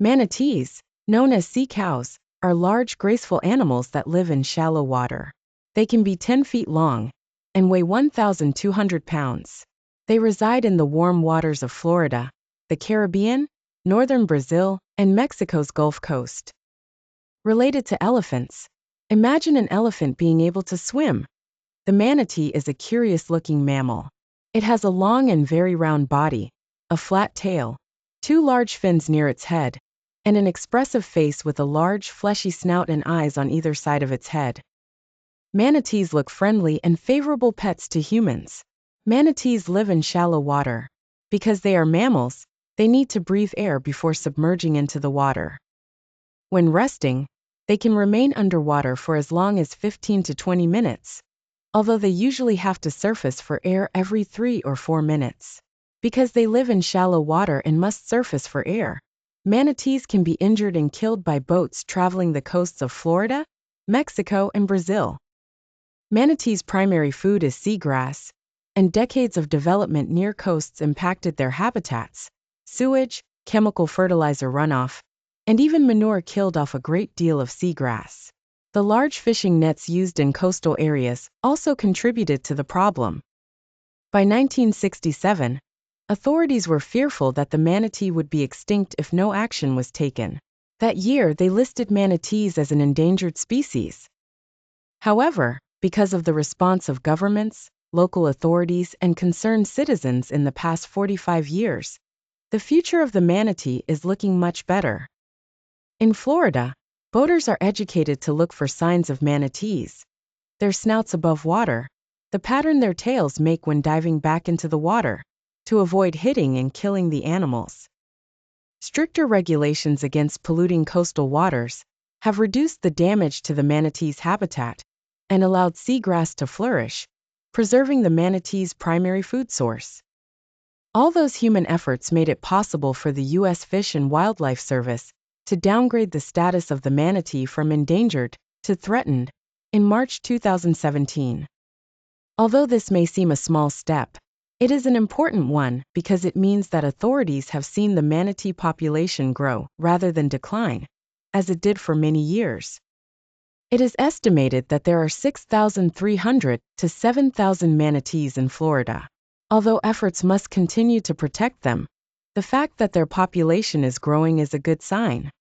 Manatees, known as sea cows, are large, graceful animals that live in shallow water. They can be 10 feet long and weigh 1,200 pounds. They reside in the warm waters of Florida, the Caribbean, northern Brazil, and Mexico's Gulf Coast. Related to elephants, imagine an elephant being able to swim. The manatee is a curious-looking mammal. It has a long and very round body, a flat tail, two large fins near its head, and an expressive face with a large, fleshy snout and eyes on either side of its head. Manatees look friendly and favorable pets to humans. Manatees live in shallow water. Because they are mammals, they need to breathe air before submerging into the water. When resting, they can remain underwater for as long as 15 to 20 minutes, although they usually have to surface for air every 3 or 4 minutes. Because they live in shallow water and must surface for air, manatees can be injured and killed by boats traveling the coasts of Florida, Mexico, and Brazil. Manatees' primary food is seagrass, and decades of development near coasts impacted their habitats. Sewage, chemical fertilizer runoff, and even manure killed off a great deal of seagrass. The large fishing nets used in coastal areas also contributed to the problem. By 1967, authorities were fearful that the manatee would be extinct if no action was taken. That year, they listed manatees as an endangered species. However, because of the response of governments, local authorities, and concerned citizens in the past 45 years, the future of the manatee is looking much better. In Florida, boaters are educated to look for signs of manatees. Their snouts above water, the pattern their tails make when diving back into the water, to avoid hitting and killing the animals. Stricter regulations against polluting coastal waters have reduced the damage to the manatee's habitat and allowed seagrass to flourish, preserving the manatee's primary food source. All those human efforts made it possible for the U.S. Fish and Wildlife Service to downgrade the status of the manatee from endangered to threatened in March 2017. Although this may seem a small step, it is an important one because it means that authorities have seen the manatee population grow rather than decline, as it did for many years. It is estimated that there are 6,300 to 7,000 manatees in Florida. Although efforts must continue to protect them, the fact that their population is growing is a good sign.